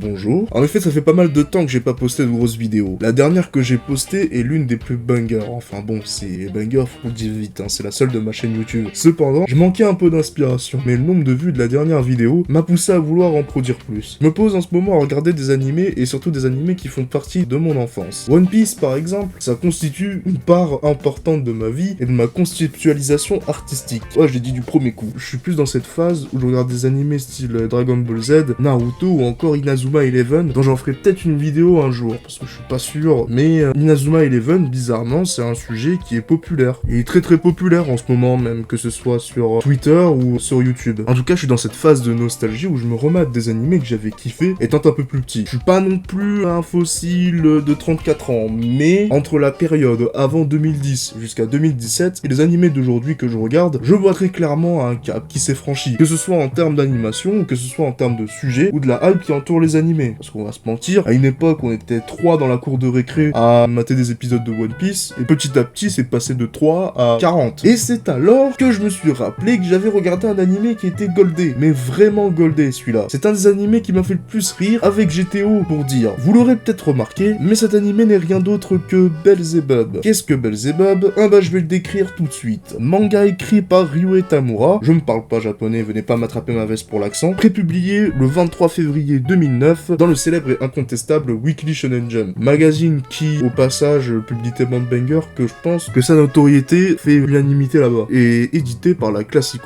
Bonjour. En effet, ça fait pas mal de temps que j'ai pas posté de grosses vidéos. La dernière que j'ai postée est l'une des plus bangers. Enfin bon, c'est banger, faut le dire vite, c'est la seule de ma chaîne YouTube. Cependant, je manquais un peu d'inspiration, mais le nombre de vues de la dernière vidéo m'a poussé à vouloir en produire plus. Je me pose en ce moment à regarder des animés, et surtout des animés qui font partie de mon enfance. One Piece, par exemple, ça constitue une part importante de ma vie et de ma conceptualisation artistique. Ouais, je l'ai dit du premier coup. Je suis plus dans cette phase où je regarde des animés style Dragon Ball Z, Naruto ou encore Inazuma Eleven, dont j'en ferai peut-être une vidéo un jour, parce que je suis pas sûr, mais Inazuma Eleven, bizarrement, c'est un sujet qui est populaire. Il est très populaire en ce moment même, que ce soit sur Twitter ou sur YouTube. En tout cas, je suis dans cette phase de nostalgie où je me remate des animés que j'avais kiffé étant un peu plus petit. Je suis pas non plus un fossile de 34 ans, mais entre la période avant 2010 jusqu'à 2017 et les animés d'aujourd'hui que je regarde, je vois très clairement un cap qui s'est franchi, que ce soit en termes d'animation, ou que ce soit en termes de sujet, ou de la hype qui entoure les animés. Parce qu'on va se mentir, à une époque, on était 3 dans la cour de récré à mater des épisodes de One Piece, et petit à petit, c'est passé de 3 à 40. Et c'est alors que je me suis rappelé que j'avais regardé un animé qui était goldé, mais vraiment goldé celui-là. C'est un des animés qui m'a fait le plus rire avec GTO, pour dire. Vous l'aurez peut-être remarqué, mais cet animé n'est rien d'autre que Belzebub. Qu'est-ce que Belzebub? Je vais le décrire tout de suite. Manga écrit par Ryuhei Tamura, je ne parle pas japonais, venez pas m'attraper ma veste pour l'accent, prépublié le 23 février 2009 dans le célèbre et incontestable Weekly Shonen Jump, magazine qui, au passage, publie tellement de bangers que je pense que sa notoriété fait l'unanimité là-bas, et édité par la classique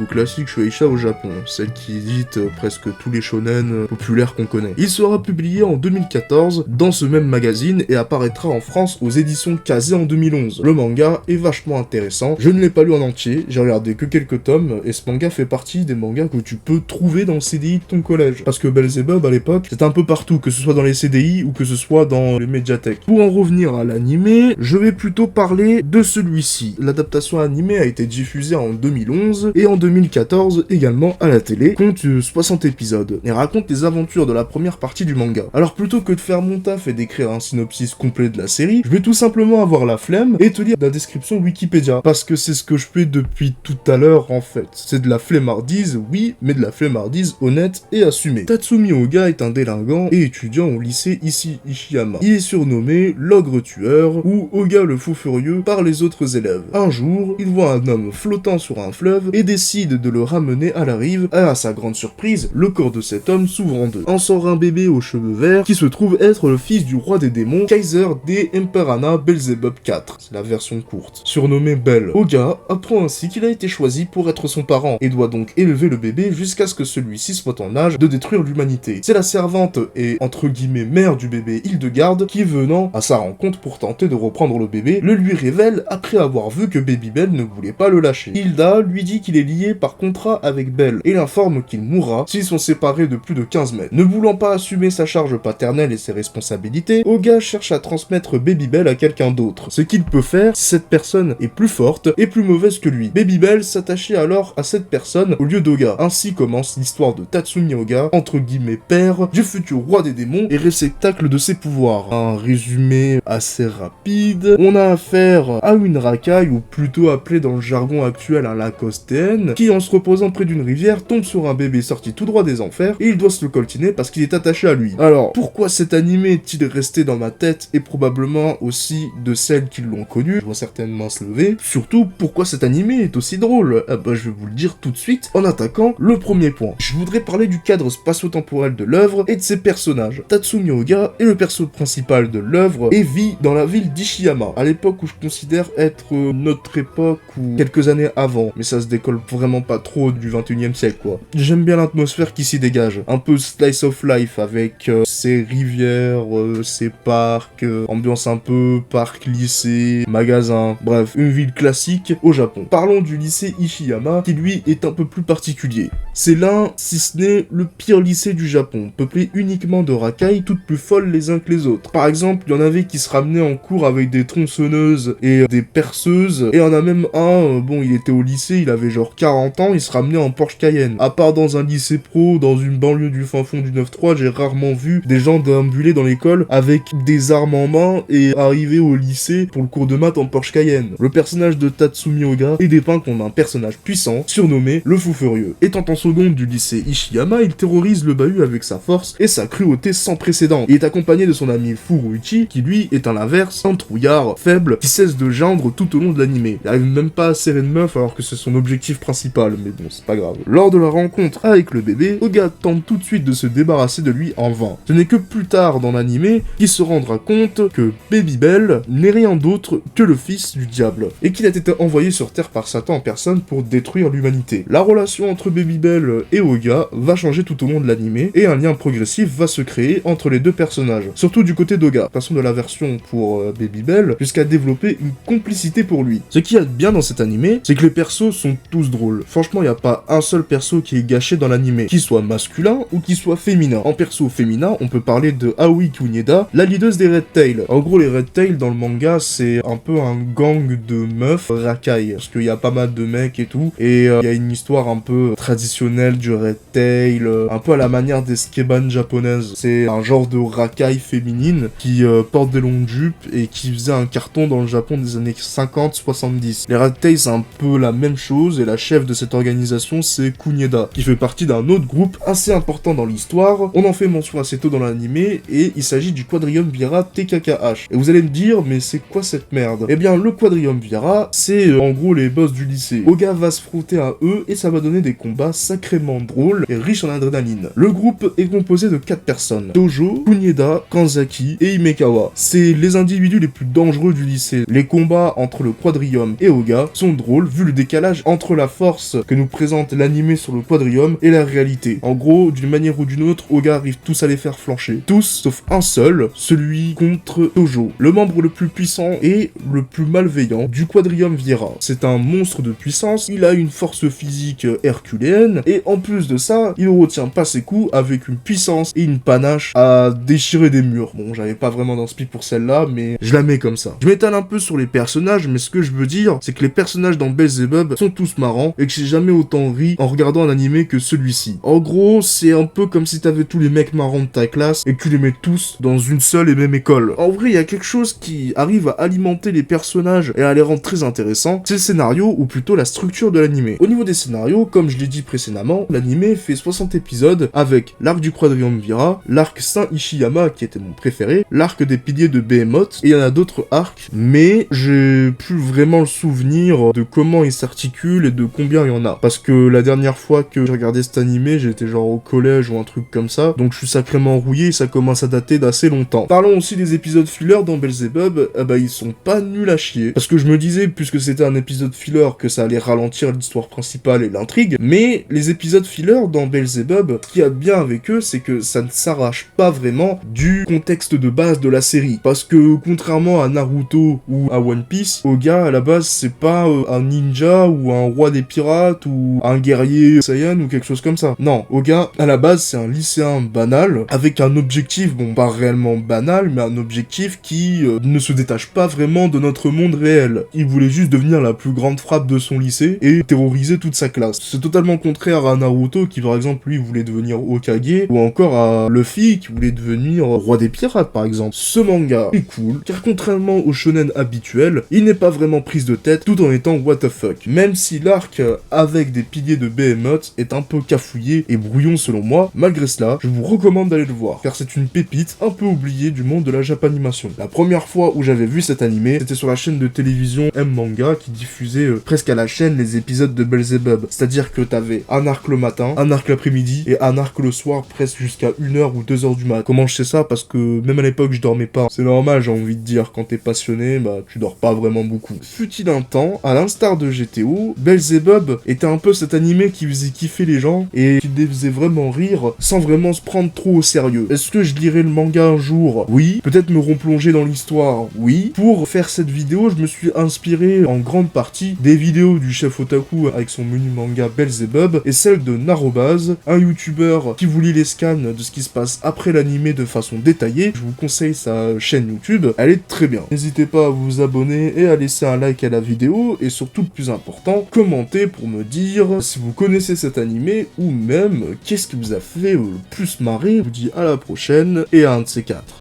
Shueisha au Japon, celle qui édite presque tous les shonen populaires qu'on connaît. Il sera publié en 2014 dans ce même magazine et apparaîtra en France aux éditions Kazé en 2011. Le manga est vachement intéressant, je ne l'ai pas lu en entier, j'ai regardé que quelques tomes, et ce manga fait partie des mangas que tu peux trouver dans le CDI de ton collège, parce que Belzebub à l'époque, c'était un peu partout, que ce soit dans les CDI ou que ce soit dans les médiathèques. Pour en revenir à l'animé, je vais plutôt parler de celui-ci. L'adaptation animée a été diffusée en 2011 et en 2014 également à la télé, compte 60 épisodes, et raconte les aventures de la première partie du manga. Alors plutôt que de faire mon taf et d'écrire un synopsis complet de la série, je vais tout simplement avoir la flemme et te lire la description Wikipédia, parce que c'est ce que je fais depuis tout à l'heure en fait. C'est de la flemmardise, oui, mais de la flemmardise honnête et assumée. Tatsumi Oga est un délinquant et étudiant au lycée Ishiyama. Il est surnommé l'ogre tueur ou Oga le fou furieux par les autres élèves. Un jour, il voit un homme flottant sur un fleuve et décide de le ramener à la rive, et à sa grande surprise, le corps de cet homme s'ouvre en deux. En sort un bébé aux cheveux verts qui se trouve être le fils du roi des démons, Kaiser des Emperana Belzebub IV. C'est la version courte. Surnommé Bel. Oga apprend ainsi qu'il a été choisi pour être son parent et doit donc élever le bébé jusqu'à ce que celui-ci soit en âge de détruire l'humanité. C'est la servante et entre guillemets mère du bébé Hildegarde qui, venant à sa rencontre pour tenter de reprendre le bébé, le lui révèle après avoir vu que Babybel ne voulait pas le lâcher. Hilda lui dit qu'il est lié par contrat avec Bel et l'informe qu'il mourra s'ils sont séparés de plus de 15 mètres. Ne voulant pas assumer sa charge paternelle et ses responsabilités, Oga cherche à transmettre Babybel à quelqu'un d'autre. Ce qu'il peut faire si cette personne est plus forte et plus mauvaise que lui. Babybel s'attachait alors à cette personne au lieu d'Oga. Ainsi commence l'histoire de Tatsumi Oga, entre guillemets père du futur roi des démons et réceptacle de ses pouvoirs. Un résumé assez rapide, on a affaire à une racaille, ou plutôt appelée dans le jargon actuel un lacostéenne, qui en se reposant près d'une rivière tombe sur un bébé sorti tout droit des enfers et il doit se le coltiner parce qu'il est attaché à lui. Alors, pourquoi cet animé est-il resté dans ma tête et probablement aussi de celles qui l'ont connu? Je vois certaines mains se lever. Surtout, pourquoi cet animé est aussi drôle? Je vais vous le dire tout de suite en attaquant le premier point. Je voudrais parler du cadre spatio-temporel de l'œuvre et de ses personnages. Tatsumi Oga est le perso principal de l'œuvre et vit dans la ville d'Ishiyama, à l'époque où je considère être notre époque ou quelques années avant, mais ça se décolle vraiment pas trop du 21e siècle quoi. J'aime bien l'atmosphère qui s'y dégage, un peu slice of life avec ses rivières, ses parcs, ambiance un peu parc, lycée, magasin, bref, une ville classique au Japon. Parlons du lycée Ishiyama qui lui est un peu plus particulier. C'est l'un, si ce n'est le pire lycée du Japon, peuplé uniquement de racailles toutes plus folles les uns que les autres. Par exemple, il y en avait qui se ramenaient en cours avec des tronçonneuses et des perceuses, et il y en a même un, il était au lycée, il avait genre 40 ans, il se ramenait en Porsche Cayenne. À part dans un lycée pro, dans une banlieue du fin fond du 9-3, j'ai rarement vu des gens déambuler dans l'école avec des armes en main et arriver au lycée pour le cours de maths en Porsche Cayenne. Le personnage de Tatsumi Oga est dépeint comme un personnage puissant, surnommé le fou furieux. Étant en seconde du lycée Ishiyama, il terrorise le bahut avec sa force et sa cruauté sans précédent. Il est accompagné de son ami Furuichi, qui lui est à l'inverse, un trouillard faible, qui cesse de geindre tout au long de l'animé. Il arrive même pas à serrer une meuf alors que c'est son objectif principal, mais bon, c'est pas grave. Lors de la rencontre avec le bébé, Oga tente tout de suite de se débarrasser de lui en vain. Ce n'est que plus tard dans l'animé qu'il se rendra compte que Babybel n'est rien d'autre que le fils du diable, et qu'il a été envoyé sur Terre par Satan en personne pour détruire l'humanité. La relation entre Babybel et Oga va changer tout au long de l'animé, et un lien progressif va se créer entre les deux personnages, surtout du côté d'Oga, passant de la version pour Babybel jusqu'à développer une complicité pour lui. Ce qu'il y a de bien dans cet animé, c'est que les persos sont tous drôles. Franchement, il n'y a pas un seul perso qui est gâché dans l'animé, qu'il soit masculin ou qu'il soit féminin. En perso féminin, on peut parler de Aoi Kunieda, la leaduse des Red Tail. En gros, les Red Tail dans le manga, c'est un peu un gang de meufs racailles, parce qu'il y a pas mal de mecs et tout, et il y a une histoire un peu traditionnelle du Red Tail, un peu à la manière des skeban japonaises. C'est un genre de racaille féminine qui porte des longues jupes et qui faisait un carton dans le Japon des années 50-70. Les Red Tail, c'est un peu la même chose, et la chef de cette organisation, c'est Kunieda, qui fait partie d'un autre groupe assez important dans l'histoire. On en fait mention assez tôt dans l'animé, et il s'agit du Quadrium Vira TKKH. Et vous allez me dire, mais c'est quoi cette merde? Eh bien, le Quadrium Vira, c'est en gros les boss du lycée. Oga va se frotter à eux, et ça va donner des combats sacrément drôles et riches en adrénaline. Le groupe est composé de 4 personnes: Tojo, Kunieda, Kanzaki et Himekawa. C'est les individus les plus dangereux du lycée. Les combats entre le Quadrium et Oga sont drôles vu le décalage entre la force que nous présente l'animé sur le Quadrium et la réalité. En gros, d'une manière ou d'une autre, Oga arrive tous à les faire flancher. Tous, sauf un seul, celui contre Tojo, le membre le plus puissant et le plus malveillant du Quadrium Vira. C'est un monstre de puissance, il a une force physique herculéenne, et en plus de ça, il ne retient pas ses coups avec une puissance et une panache à déchirer des murs. Bon, j'avais pas vraiment d'inspi pour celle-là, mais je la mets comme ça. Je m'étale un peu sur les personnages, mais ce que je veux dire, c'est que les personnages dans Belzebub sont tous marrants, et que j'ai jamais autant ri en regardant un animé que celui-ci. En gros, c'est un peu comme si t'avais tous les mecs marrants de ta classe, et que tu les mets tous dans une seule et même école. En vrai, il y a quelque chose qui arrive à alimenter les personnages et à les rendre très intéressants, c'est le scénario, ou plutôt la structure de l'animé. Au niveau des scénarios, comme je l'ai dit précédemment, l'animé fait 60 épisodes, avec l'arc du Quadrium Vira, l'arc Saint Ishiyama, qui était mon préféré, l'arc des piliers de Behemoth, et il y en a d'autres arcs, mais j'ai plus vraiment le souvenir de comment ils s'articulent et de combien il y en a. Parce que la dernière fois que j'ai regardé cet animé, j'étais genre au collège ou un truc comme ça, donc je suis sacrément rouillé, ça commence à dater d'assez longtemps. Parlons aussi des épisodes filler dans Belzebub, ils sont pas nuls à chier. Parce que je me disais, puisque c'était un épisode filler, que ça allait ralentir l'histoire principale et l'intrigue, mais les épisodes filler dans Belzebub, ce qu'il y a de bien avec eux, c'est que ça ne s'arrache pas vraiment du contexte de base de la série. Parce que contrairement à Naruto ou à One Piece, Oga à la base c'est pas un ninja ou un roi des pirates ou un guerrier Saiyan ou quelque chose comme ça. Non, Oga à la base c'est un lycéen banal avec un objectif, bon pas réellement banal, mais un objectif qui ne se détache pas vraiment de notre monde réel. Il voulait juste devenir la plus grande frappe de son lycée et terroriser toute sa classe. C'est totalement contraire à Naruto qui par exemple lui voulait devenir Hokage, ou encore à Luffy qui voulait devenir roi des pirates par exemple. Ce manga est cool car contrairement au shonen habituel, il n'est pas vraiment prise de tête tout en étant what the fuck. Même si l'arc avec des piliers de Behemoth est un peu cafouillé et brouillon selon moi, malgré cela, je vous recommande d'aller le voir car c'est une pépite un peu oubliée du monde de la japanimation. La première fois où j'avais vu cet animé, c'était sur la chaîne de télévision M-Manga qui diffusait presque à la chaîne les épisodes de Belzebub. C'est-à-dire que t'avais un arc le matin, un arc l'après-midi et un arc le soir presque jusqu'à 1h ou 2h du mat. Comment je sais ça? Parce que même à l'époque je dormais pas. C'est normal, j'ai envie de dire, quand t'es passionné, tu dors pas vraiment beaucoup. Fut-il un temps, à l'instar de GTO, Belzebub était un peu cet animé qui faisait kiffer les gens et qui les faisait vraiment rire sans vraiment se prendre trop au sérieux. Est-ce que je lirai le manga un jour? Oui. Peut-être me replonger dans l'histoire? Oui. Pour faire cette vidéo, je me suis inspiré en grande partie des vidéos du chef Otaku avec son menu manga Belzebub et celle de Narobaz, un youtubeur qui vous lit les scans de ce qui se passe après l'animé de façon détaillée. Je vous conseille sa chaîne YouTube, elle est très bien. N'hésitez pas à vous abonner et à laisser un like à la vidéo, et surtout le plus important, commentez pour me dire si vous connaissez cet animé, ou même qu'est-ce qui vous a fait le plus marrer. Je vous dis à la prochaine, et à un de ces quatre.